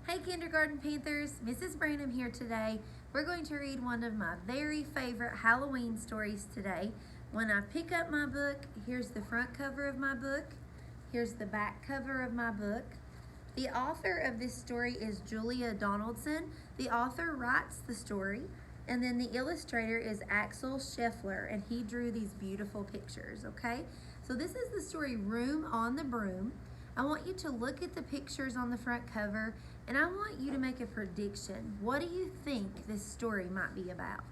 Hey Kindergarten Panthers, Mrs. Branham here today. We're going to read one of my very favorite Halloween stories today. When I pick up my book, here's the front cover of my book. Here's the back cover of my book. The author of this story is Julia Donaldson. The author writes the story, and then the illustrator is Axel Scheffler, and he drew these beautiful pictures, okay? So this is the story Room on the Broom. I want you to look at the pictures on the front cover, and I want you to make a prediction. What do you think this story might be about?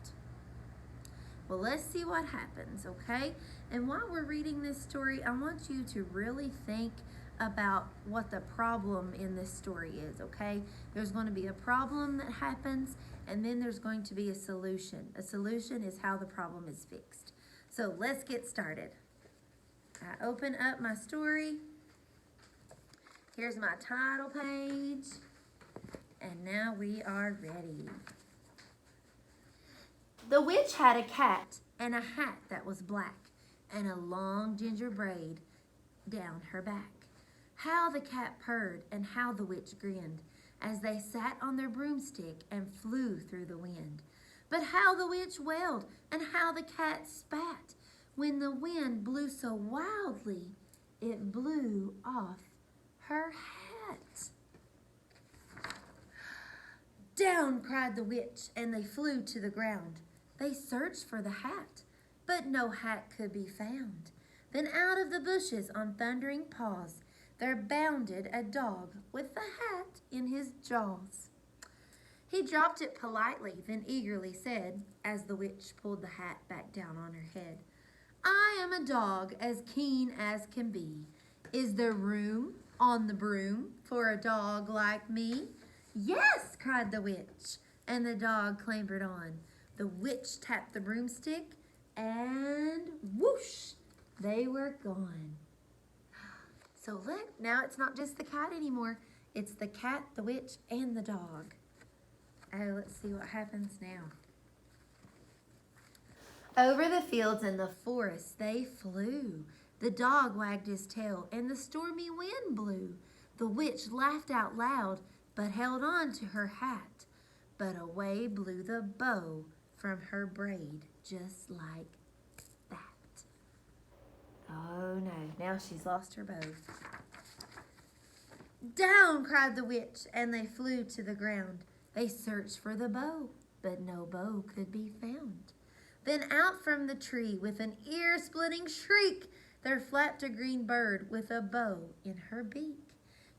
Well, let's see what happens, okay? And while we're reading this story, I want you to really think about what the problem in this story is, okay? There's going to be a problem that happens, and then there's going to be a solution. A solution is how the problem is fixed. So let's get started. I open up my story. Here's my title page. And now we are ready. The witch had a cat and a hat that was black and a long ginger braid down her back. How the cat purred and how the witch grinned as they sat on their broomstick and flew through the wind. But how the witch wailed and how the cat spat when the wind blew so wildly it blew off her hat. Down, cried the witch, and they flew to the ground. They searched for the hat, but no hat could be found. Then out of the bushes on thundering paws, there bounded a dog with the hat in his jaws. He dropped it politely, then eagerly said, as the witch pulled the hat back down on her head, I am a dog as keen as can be. Is there room on the broom for a dog like me? Yes, cried the witch, and the dog clambered on. The witch tapped the broomstick, and whoosh, they were gone. So look, now it's not just the cat anymore. It's the cat, the witch, and the dog. Oh, let's see what happens now. Over the fields and the forest they flew. The dog wagged his tail, and the stormy wind blew. The witch laughed out loud, but held on to her hat. But away blew the bow from her braid, just like that. Oh no, now she's lost her bow. Down, cried the witch, and they flew to the ground. They searched for the bow, but no bow could be found. Then out from the tree, with an ear-splitting shriek, there flapped a green bird with a bow in her beak.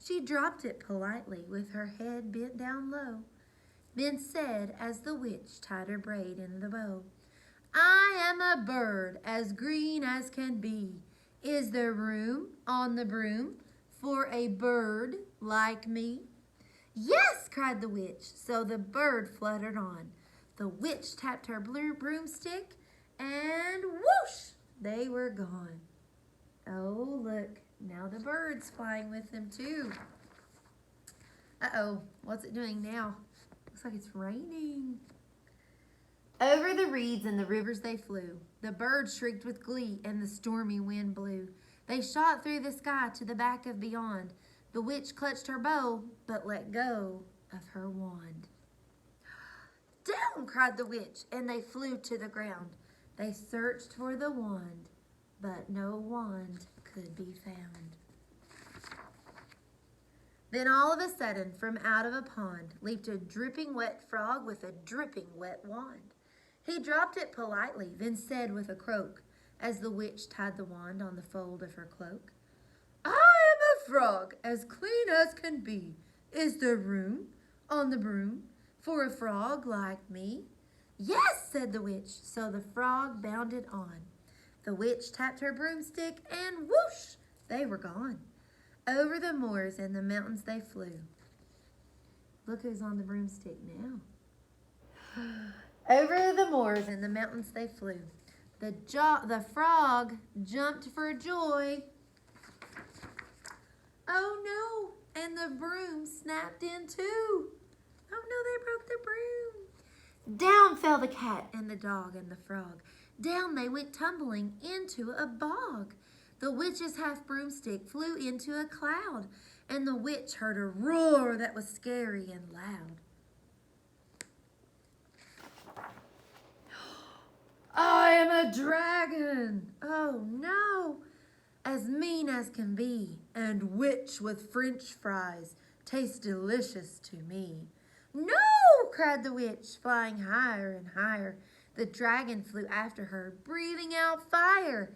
She dropped it politely with her head bent down low, then said as the witch tied her braid in the bow, I am a bird as green as can be. Is there room on the broom for a bird like me? Yes, cried the witch, so the bird fluttered on. The witch tapped her blue broomstick, and whoosh, they were gone. Oh, look, now the bird's flying with them too. Uh-oh, what's it doing now? Looks like it's raining. Over the reeds and the rivers they flew. The birds shrieked with glee and the stormy wind blew. They shot through the sky to the back of beyond. The witch clutched her bow, but let go of her wand. Down, cried the witch, and they flew to the ground. They searched for the wand, but no wand could be found. Then all of a sudden, from out of a pond, leaped a dripping wet frog with a dripping wet wand. He dropped it politely, then said with a croak, as the witch tied the wand on the fold of her cloak, I am a frog as clean as can be. Is there room on the broom for a frog like me? Yes, said the witch, so the frog bounded on. The witch tapped her broomstick, and whoosh, they were gone. Over the moors and the mountains they flew. Look who's on the broomstick now. Over the moors and the mountains they flew. The frog jumped for joy. Oh no, and the broom snapped in too. Oh no, they broke the broom. Down fell the cat and the dog and the frog. Down they went tumbling into a bog. The witch's half broomstick flew into a cloud, and the witch heard a roar that was scary and loud. I am a dragon! Oh no! As mean as can be, and witch with French fries, tastes delicious to me. No! Cried the witch, flying higher and higher. The dragon flew after her, breathing out fire.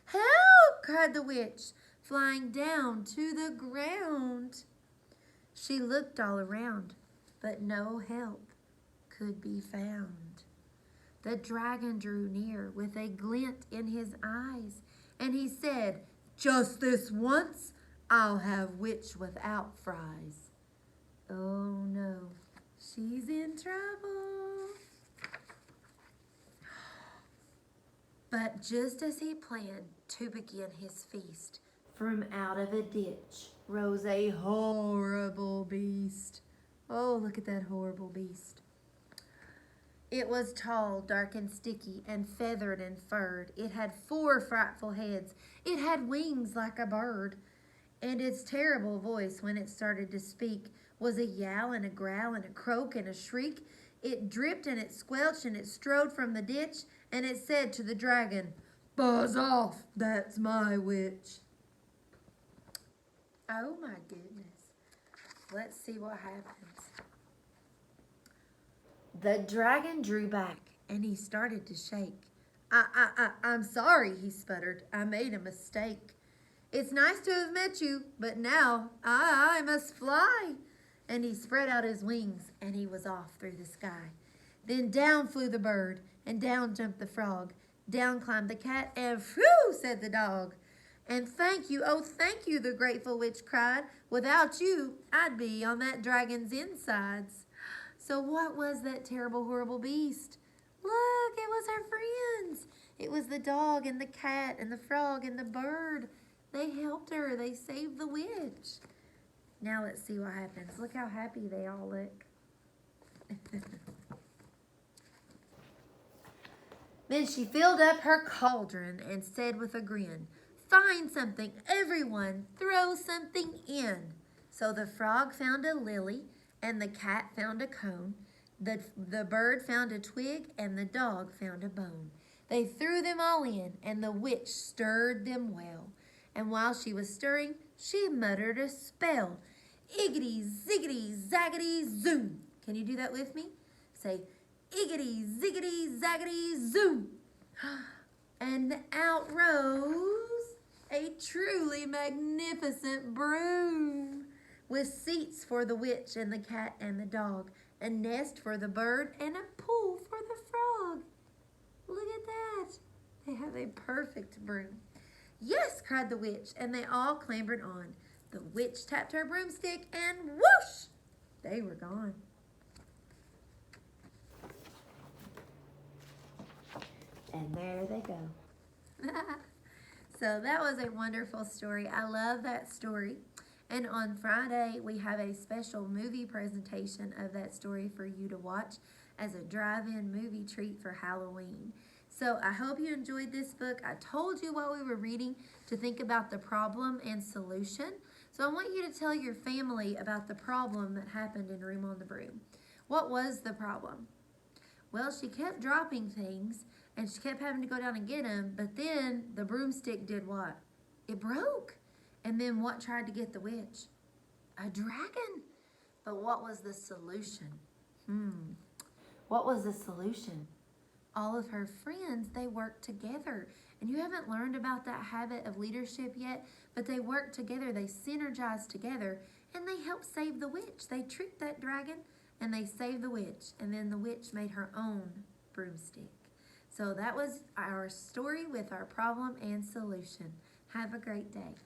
Help! Cried the witch, flying down to the ground. She looked all around, but no help could be found. The dragon drew near with a glint in his eyes, and he said, just this once, I'll have witch without fries. Oh no, she's in trouble. But just as he planned to begin his feast, from out of a ditch rose a horrible beast. Oh, look at that horrible beast. It was tall, dark and sticky, and feathered and furred. It had 4 frightful heads. It had wings like a bird. And its terrible voice, when it started to speak, was a yowl and a growl and a croak and a shriek. It dripped and it squelched and it strode from the ditch, and it said to the dragon, buzz off, that's my witch. Oh my goodness. Let's see what happens. The dragon drew back, and he started to shake. I'm sorry, he sputtered. I made a mistake. It's nice to have met you, but now I must fly. And he spread out his wings, and he was off through the sky. Then down flew the bird, and down jumped the frog. Down climbed the cat, and phew, said the dog. And thank you, oh thank you, the grateful witch cried. Without you, I'd be on that dragon's insides. So what was that terrible, horrible beast? Look, it was her friends. It was the dog and the cat and the frog and the bird. They helped her. They saved the witch. Now let's see what happens. Look how happy they all look. Then she filled up her cauldron and said with a grin, find something, everyone, throw something in. So the frog found a lily, and the cat found a cone. The bird found a twig, and the dog found a bone. They threw them all in, and the witch stirred them well. And while she was stirring, she muttered a spell. Iggity, ziggity, zaggity, zoom. Can you do that with me? Say, iggity, ziggity, zaggity, zoom. And out rose a truly magnificent broom, with seats for the witch and the cat and the dog, a nest for the bird, and a pool for the frog. Look at that. They have a perfect broom. Yes, cried the witch, and they all clambered on. The witch tapped her broomstick, and whoosh, they were gone. And there they go. So that was a wonderful story. I love that story. And on Friday, we have a special movie presentation of that story for you to watch as a drive-in movie treat for Halloween. So I hope you enjoyed this book. I told you while we were reading to think about the problem and solution. So I want you to tell your family about the problem that happened in Room on the Broom. What was the problem? Well, she kept dropping things, and she kept having to go down and get them, but then the broomstick did what? It broke. And then what tried to get the witch? A dragon. But what was the solution? What was the solution? All of her friends, they worked together. And you haven't learned about that habit of leadership yet, but they worked together, they synergized together, and they helped save the witch. They tricked that dragon, and they saved the witch. And then the witch made her own broomstick. So that was our story with our problem and solution. Have a great day.